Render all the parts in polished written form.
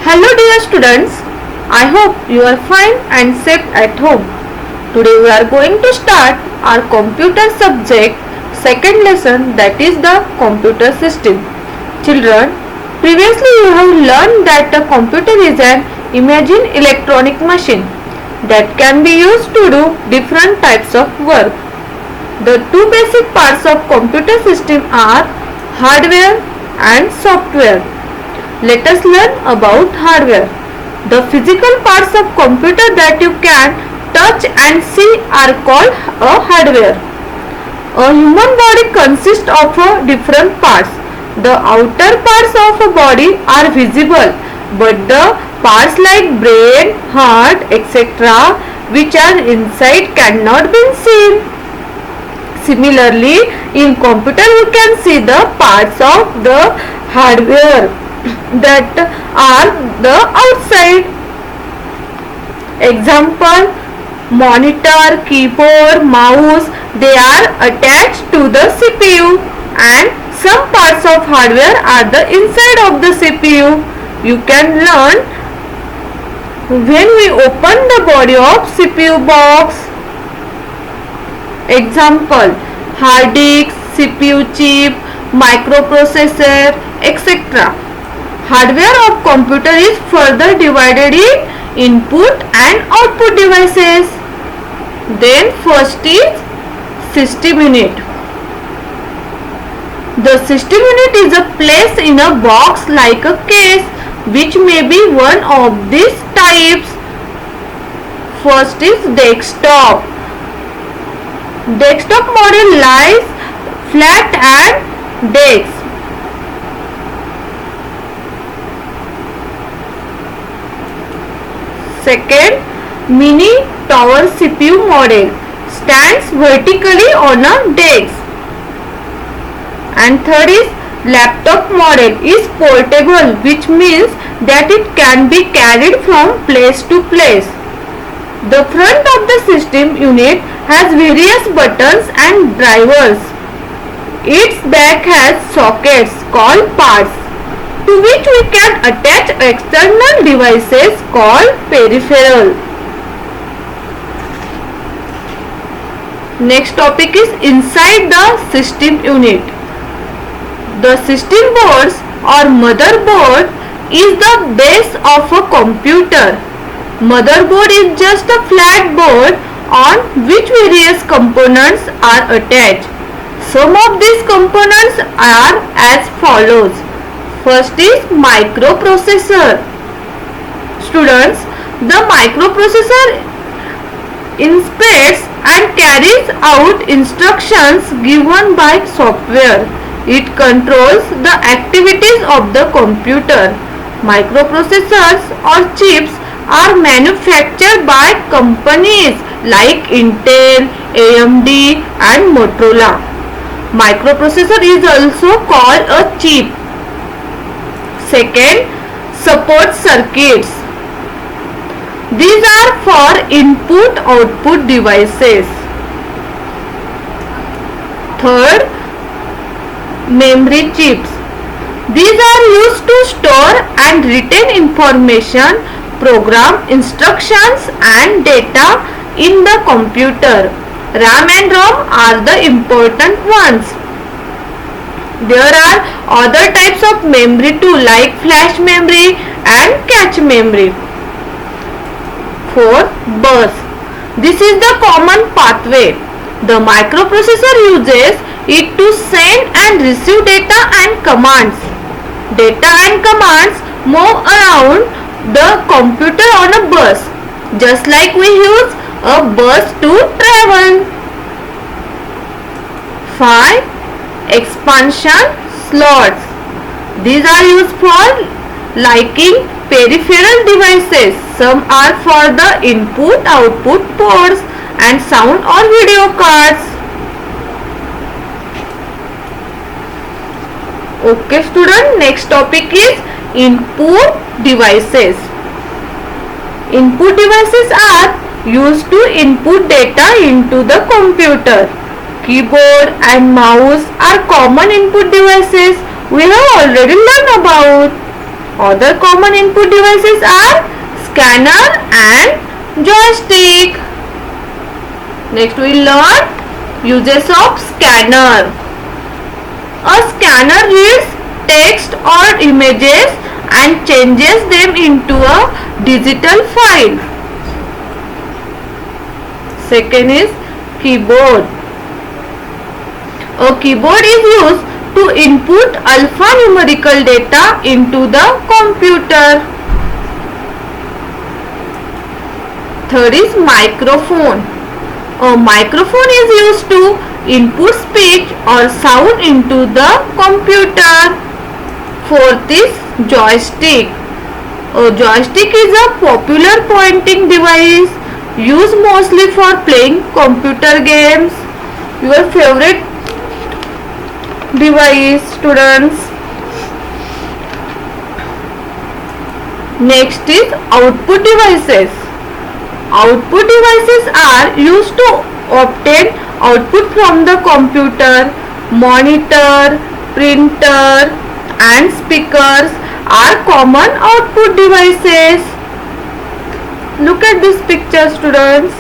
Hello dear students, I hope you are fine and safe at home. Today we are going to start our computer subject second lesson, that is the computer system. Children, previously you have learned that a computer is an imagined electronic machine that can be used to do different types of work. The two basic parts of computer system are hardware and software. Let us learn about hardware. The physical parts of computer that you can touch and see are called a hardware. A human body consists of different parts. The outer parts of a body are visible, but the parts like brain, heart, etc., which are inside cannot be seen. Similarly, in computer you can see the parts of the hardware that are the outside. Example, monitor, keyboard, mouse, they are attached to the CPU, and some parts of hardware are the inside of the CPU. You can learn when we open the body of CPU box. Example, hard disk, CPU chip, microprocessor, etc. Hardware of computer is further divided in input and output devices. Then first is system unit. The system unit is a place in a box like a case, which may be one of these types. First is desktop. Desktop model lies flat and desk. Second, mini tower CPU model stands vertically on a desk. And third is laptop model is portable, which means that it can be carried from place to place. The front of the system unit has various buttons and drivers. Its back has sockets called parts, to which we can attach external devices called peripheral. Next topic is inside the system unit. The system boards or motherboard is the base of a computer. Motherboard is just a flat board on which various components are attached. Some of these components are as follows. First is microprocessor. Students, the microprocessor inspects and carries out instructions given by software. It controls the activities of the computer. Microprocessors or chips are manufactured by companies like Intel, AMD and Motorola. Microprocessor is also called a chip. Second, support circuits. These are for input-output devices. Third, memory chips. These are used to store and retain information, program instructions and data in the computer. RAM and ROM are the important ones. There are other types of memory too, like flash memory and cache memory. Fourth, bus. This is the common pathway. The microprocessor uses it to send and receive data and commands. Data and commands move around the computer on a bus, just like we use a bus to travel. 5. Expansion slots. These are used for liking peripheral devices. Some are for the input-output ports and sound or video cards. Okay student, next topic is input devices. Input devices are used to input data into the computer. Keyboard and mouse are common input devices we have already learned about. Other common input devices are scanner and joystick. Next we will learn uses of scanner. A scanner reads text or images and changes them into a digital file. Second is keyboard. A keyboard is used to input alphanumerical data into the computer. Third is microphone. A microphone is used to input speech or sound into the computer. Fourth is joystick. A joystick is a popular pointing device used mostly for playing computer games. Your favorite device, students. Next is output devices. Output devices are used to obtain output from the computer. Monitor, printer and speakers are common output devices. Look at this picture, students.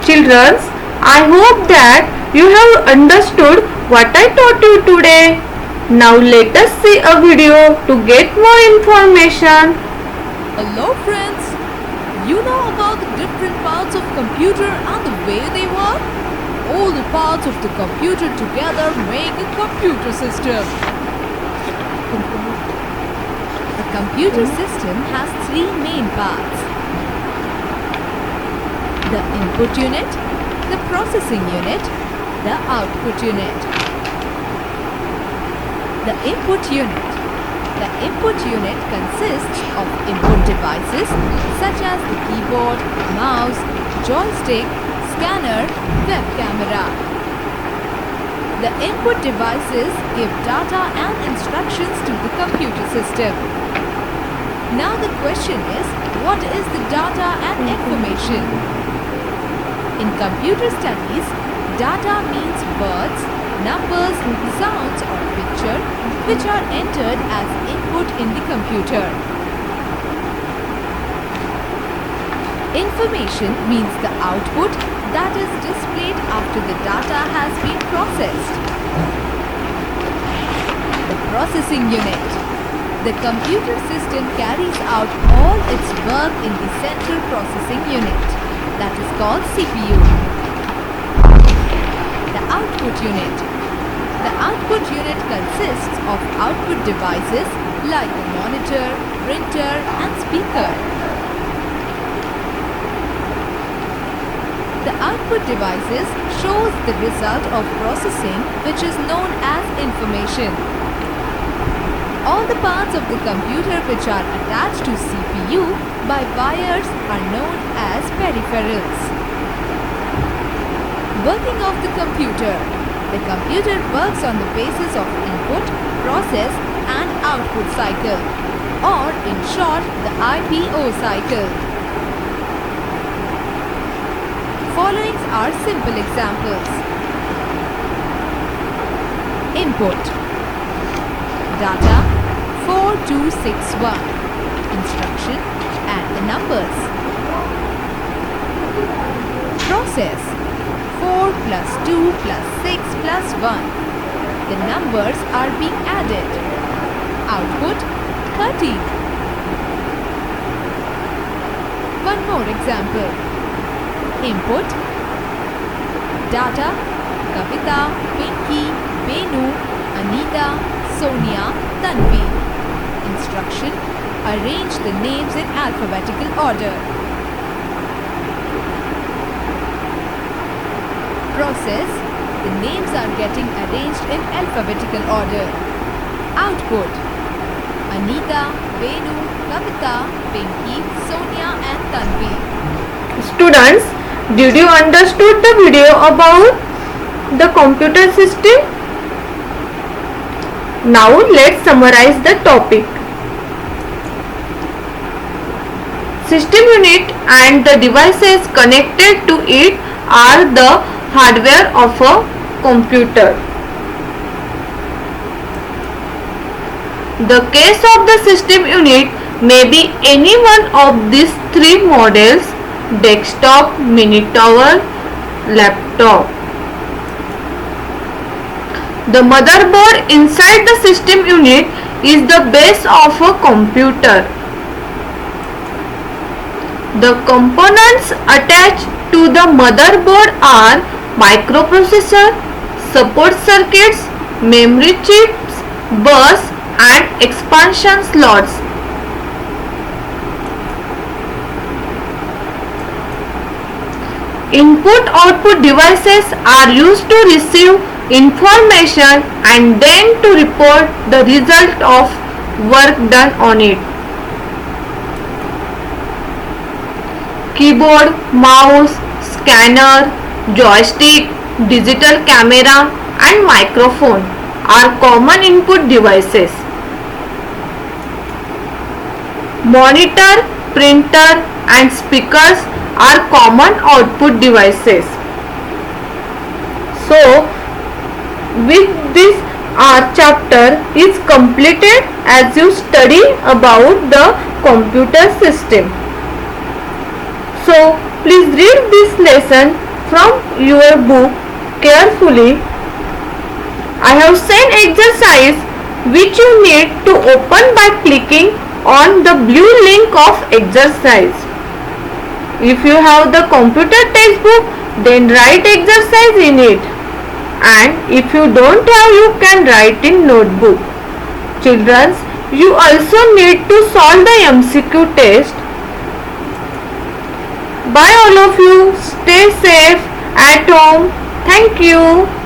Children, I hope that you have understood what I taught you today. Now let us see a video to get more information. Hello friends, you know about the different parts of computer and the way they work? All the parts of the computer together make a computer system. A computer system has three main parts: the input unit, the processing unit, the output unit. The input unit. The input unit consists of input devices such as the keyboard, mouse, joystick, scanner, web camera. The input devices give data and instructions to the computer system. Now the question is, what is the data and information? In computer studies, data means words, numbers, sounds or picture which are entered as input in the computer. Information means the output that is displayed after the data has been processed. The processing unit. The computer system carries out all its work in the central processing unit, that is called CPU. The output unit. The output unit consists of output devices like the monitor, printer and speaker. The output devices shows the result of processing, which is known as information. All the parts of the computer which are attached to CPU by wires are known as peripherals. Working of the computer. The computer works on the basis of input, process and output cycle, or in short the IPO cycle. Following are simple examples. Input. Data 4261. Instruction and the numbers. Process 4 plus 2 plus 6 plus 1. The numbers are being added. Output 30. One more example. Input. Data Kavita, Pinky, Benu, Anita, Sonia, Tanvi. Instruction. Arrange the names in alphabetical order. Process. The names are getting arranged in alphabetical order. Output. Anita, Benu, Kavita, Pinky, Sonia and Tanvi. Students, did you understood the video about the computer system? Now let's summarize the topic. System unit and the devices connected to it are the hardware of a computer. The case of the system unit may be any one of these three models: desktop, mini tower, laptop. The motherboard inside the system unit is the base of a computer. The components attached to the motherboard are microprocessor, support circuits, memory chips, bus and expansion slots. Input-output devices are used to receive information and then to report the result of work done on it. Keyboard, mouse, scanner, joystick, digital camera and microphone are common input devices. Monitor, printer and speakers are common output devices. So, with this our chapter is completed as you study about the computer system. So, please read this lesson from your book carefully. I have sent exercise which you need to open by clicking on the blue link of exercise. If you have the computer textbook, then write exercise in it. And if you don't have, you can write in notebook. Children, you also need to solve the MCQ test. Bye all of you. Stay safe at home. Thank you.